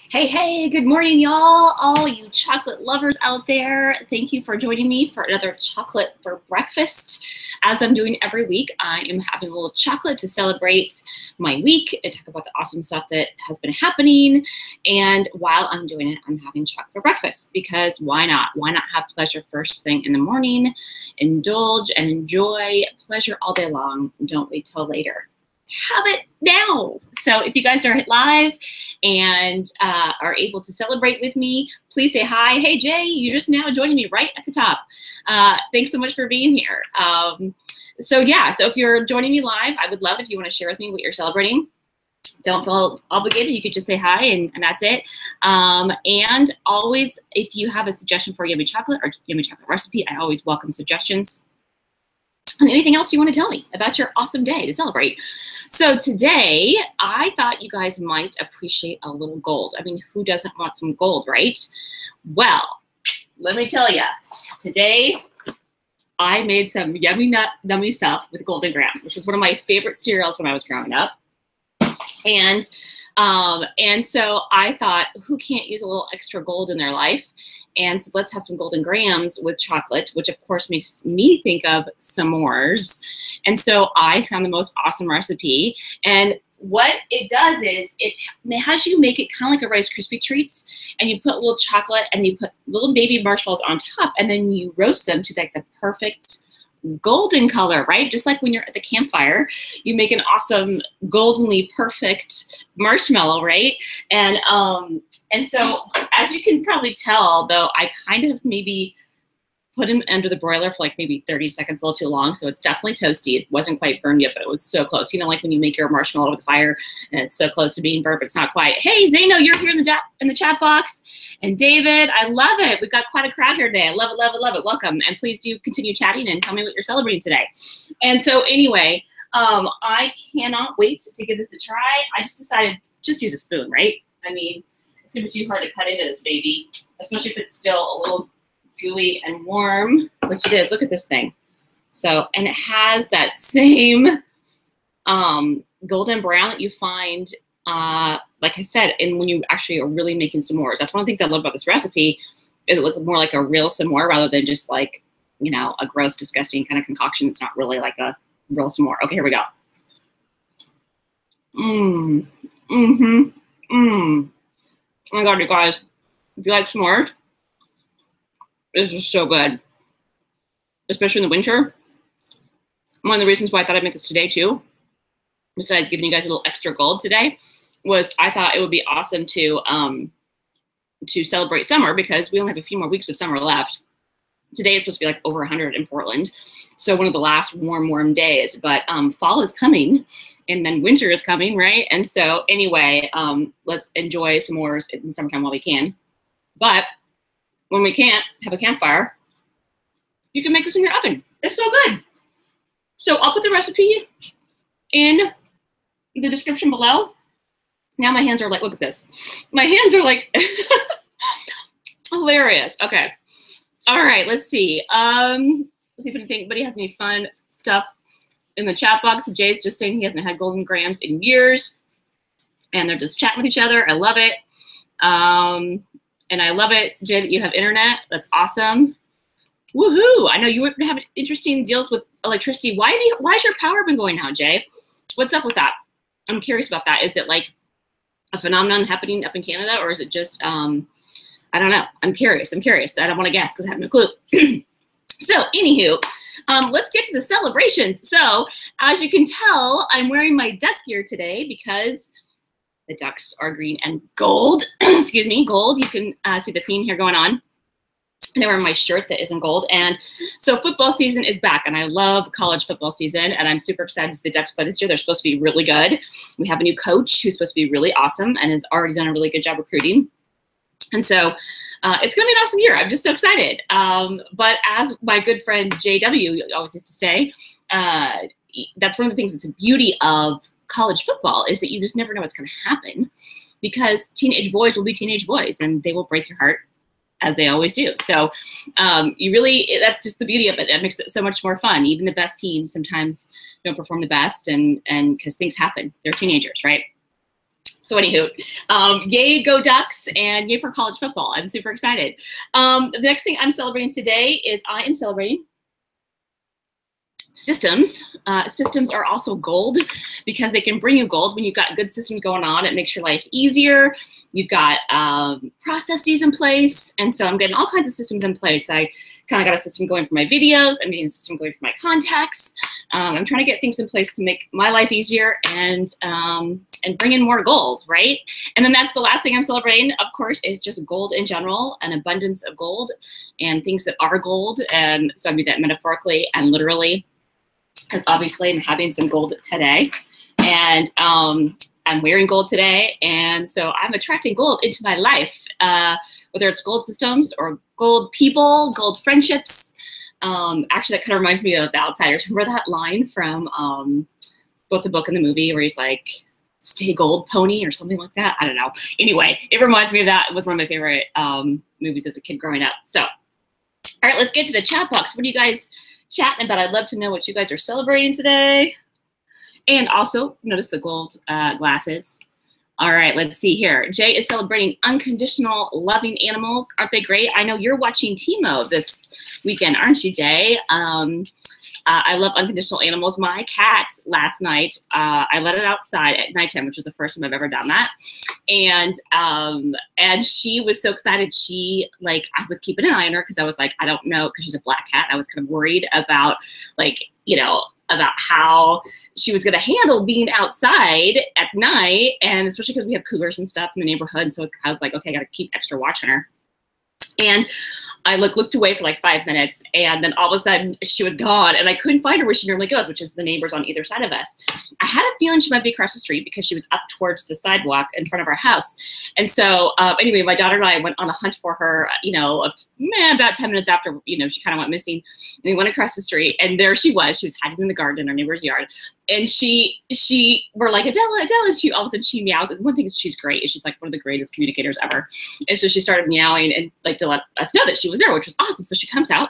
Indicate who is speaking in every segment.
Speaker 1: Hey, hey, good morning, y'all. All you chocolate lovers out there. Thank you for joining me for another chocolate for breakfast. As I'm doing every week, I am having a little chocolate to celebrate my week and talk about the awesome stuff that has been happening. And while I'm doing it, I'm having chocolate for breakfast because why not? Why not have pleasure first thing in the morning? Indulge and enjoy pleasure all day long. Don't wait till later. Have it now. So if you guys are live and are able to celebrate with me, please say hi. Hey, Jay, you're just now joining me right at the top. Thanks so much for being here. So if you're joining me live, I would love if you want to share with me what you're celebrating. Don't feel obligated. You could just say hi and that's it. And always, if you have a suggestion for yummy chocolate or yummy chocolate recipe, I always welcome suggestions. And anything else you want to tell me about your awesome day to celebrate. So today, I thought you guys might appreciate a little gold. I mean, who doesn't want some gold, right? Well, let me tell you, today I made some yummy stuff with Golden Grahams, which was one of my favorite cereals when I was growing up. And so I thought, who can't use a little extra gold in their life? And so let's have some Golden Grahams with chocolate, which of course makes me think of s'mores. And so I found the most awesome recipe. And what it does is it has you make it kind of like a Rice Krispie treats, and you put a little chocolate and you put little baby marshmallows on top, and then you roast them to like the perfect golden color, right? Just like when you're at the campfire, you make an awesome goldenly perfect marshmallow, right? And so as you can probably tell, though, I kind of maybe put them under the broiler for like maybe 30 seconds, a little too long. So it's definitely toasty. It wasn't quite burned yet, but it was so close. You know, like when you make your marshmallow over the fire and it's so close to being burnt, but it's not quite. Hey, Zaino, you're here in the chat box. And David, I love it. We've got quite a crowd here today. I love it, love it, love it. Welcome. And please do continue chatting and tell me what you're celebrating today. And so anyway, I cannot wait to give this a try. I just decided just use a spoon, right? I mean, it's gonna be too hard to cut into this baby, especially if it's still a little gooey and warm, which it is. Look at this thing. So, and it has that same golden brown that you find, like I said, and when you actually are really making s'mores. That's one of the things I love about this recipe. It looks more like a real s'more rather than just like, you know, a gross, disgusting kind of concoction. It's not really like a real s'more. Okay, here we go. Oh my God, you guys, if you like s'mores, this is so good, especially in the winter. One of the reasons why I thought I'd make this today too, besides giving you guys a little extra gold today, was I thought it would be awesome to celebrate summer because we only have a few more weeks of summer left. Today is supposed to be like over 100 in Portland, so one of the last warm days. But fall is coming, and then winter is coming, right? And so anyway, let's enjoy s'mores in the summertime while we can. But when we can't have a campfire, you can make this in your oven. It's so good. So I'll put the recipe in the description below. Now my hands are like, look at this. My hands are like hilarious. Okay. All right, let's see. Let's see if anybody has any fun stuff in the chat box. Jay's just saying he hasn't had Golden Grahams in years. And they're just chatting with each other. I love it. And I love it, Jay, that you have internet. That's awesome. Woohoo! I know you have interesting deals with electricity. Why has your power been going out, Jay? What's up with that? I'm curious about that. Is it like a phenomenon happening up in Canada, or is it just, I don't know. I'm curious. I don't want to guess because I have no clue. So, anywho, let's get to the celebrations. So, as you can tell, I'm wearing my duck gear today because the ducks are green and gold. Excuse me, gold. You can see the theme here going on. And I'm wearing my shirt that isn't gold. And so football season is back, and I love college football season, and I'm super excited to see the Ducks play this year. They're supposed to be really good. We have a new coach who's supposed to be really awesome and has already done a really good job recruiting. And so it's going to be an awesome year. I'm just so excited. But as my good friend JW always used to say, that's one of the things that's the beauty of college football is that you just never know what's going to happen because teenage boys will be teenage boys and they will break your heart as they always do. So that's just the beauty of it. That makes it so much more fun. Even the best teams sometimes don't perform the best and because things happen. They're teenagers, right? So anywho, yay, go Ducks, and yay for college football. I'm super excited. The next thing I'm celebrating today is I am celebrating systems. Systems are also gold because they can bring you gold when you've got good systems going on. It makes your life easier. You've got processes in place. And so I'm getting all kinds of systems in place. I kind of got a system going for my videos. I'm getting a system going for my contacts. I'm trying to get things in place to make my life easier and bring in more gold, right? And then that's the last thing I'm celebrating, of course, is just gold in general, an abundance of gold and things that are gold. And so I mean that metaphorically and literally, because obviously I'm having some gold today, and I'm wearing gold today, and so I'm attracting gold into my life, whether it's gold systems or gold people, gold friendships. Actually, that kind of reminds me of The Outsiders. Remember that line from both the book and the movie where he's like, "Stay gold, pony," or something like that? I don't know. Anyway, it reminds me of that. It was one of my favorite movies as a kid growing up. So, all right, let's get to the chat box. What are you guys chatting about? I'd love to know what you guys are celebrating today. And also, notice the gold glasses. All right, let's see here. Jay is celebrating unconditional loving animals. Aren't they great? I know you're watching Timo this weekend, aren't you, Jay? I love unconditional animals. My cat last night, I let it outside at nighttime, which was the first time I've ever done that. And she was so excited. She, like, I was keeping an eye on her because I was like, I don't know, because she's a black cat. I was kind of worried about, like, you know, about how she was going to handle being outside at night. And especially because we have cougars and stuff in the neighborhood. So I was like, okay, I got to keep extra watch on her. And I looked away for like 5 minutes, and then all of a sudden she was gone, and I couldn't find her where she normally goes, which is the neighbors on either side of us. I had a feeling she might be across the street because she was up towards the sidewalk in front of our house. And so anyway, my daughter and I went on a hunt for her, you know, about 10 minutes after, you know, she kind of went missing. And we went across the street, and there she was. She was hiding in the garden in our neighbor's yard. And we're like, Adela, Adela. And all of a sudden she meows. And one thing is she's great. She's like one of the greatest communicators ever. And so she started meowing and like to let us know that she was there, which was awesome. So she comes out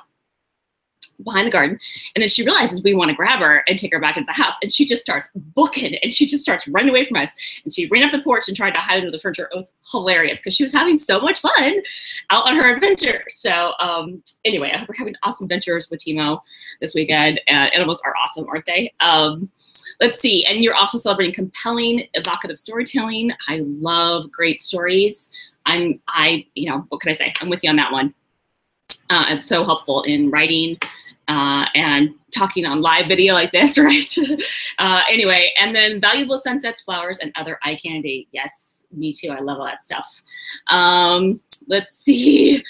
Speaker 1: behind the garden, and then she realizes we want to grab her and take her back into the house. And she just starts booking, and she just starts running away from us. And she ran up the porch and tried to hide under the furniture. It was hilarious because she was having so much fun out on her adventure. So anyway, I hope we're having awesome adventures with Timo this weekend. Animals are awesome, aren't they? Let's see. And you're also celebrating compelling, evocative storytelling. I love great stories. You know, what can I say? I'm with you on that one. It's so helpful in writing and talking on live video like this, right? Anyway, and then valuable sunsets, flowers, and other eye candy. Yes, me too. I love all that stuff. Let's see.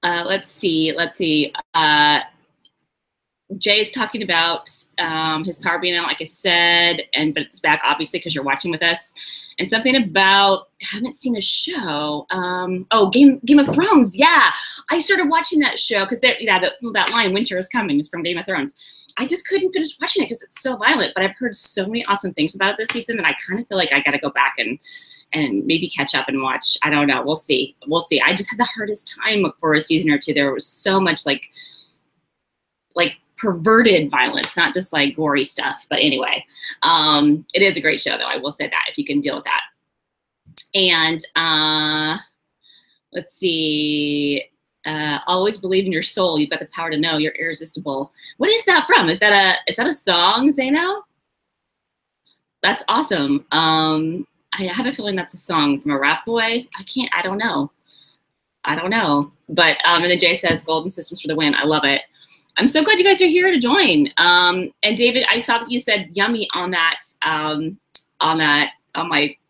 Speaker 1: Let's see. Jay is talking about his power being out, like I said, but it's back obviously because you're watching with us. And something about, I haven't seen a show. Oh, Game of Thrones. Yeah, I started watching that show because that line, "Winter is Coming," is from Game of Thrones. I just couldn't finish watching it because it's so violent. But I've heard so many awesome things about it this season that I kind of feel like I got to go back and maybe catch up and watch. I don't know. We'll see. I just had the hardest time for a season or two. There was so much like perverted violence, not just like gory stuff. But anyway, it is a great show, though. I will say that if you can deal with that. And let's see. Always believe in your soul. You've got the power to know. You're irresistible. What is that from? Is that a song, Zaino? That's awesome. I have a feeling that's a song from a rap boy. I don't know. But and then Jay says, "Golden systems for the win." I love it. I'm so glad you guys are here to join. And David, I saw that you said yummy on my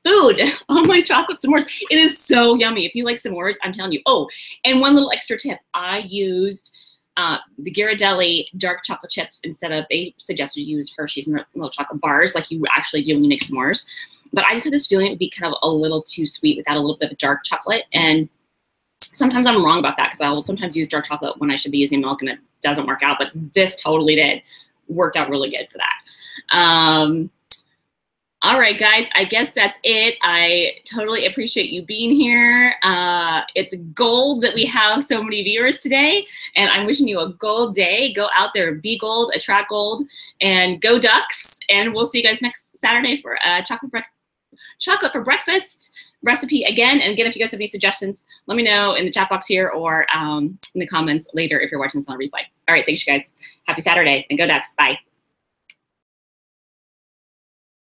Speaker 1: food, on my chocolate s'mores. It is so yummy. If you like s'mores, I'm telling you. Oh, and one little extra tip. I used the Ghirardelli dark chocolate chips instead of, they suggested you use Hershey's milk chocolate bars like you actually do when you make s'mores. But I just had this feeling it would be kind of a little too sweet without a little bit of dark chocolate. And sometimes I'm wrong about that because I will sometimes use dark chocolate when I should be using milk and it doesn't work out, but this totally did. Worked out really good for that. All right, guys, I guess that's it. I totally appreciate you being here. It's gold that we have so many viewers today, and I'm wishing you a gold day. Go out there, be gold, attract gold, and go Ducks. And we'll see you guys next Saturday for chocolate for breakfast recipe again. And again, if you guys have any suggestions, let me know in the chat box here or in the comments later if you're watching this on replay. All right, thanks, you guys. Happy Saturday, and go Ducks. Bye.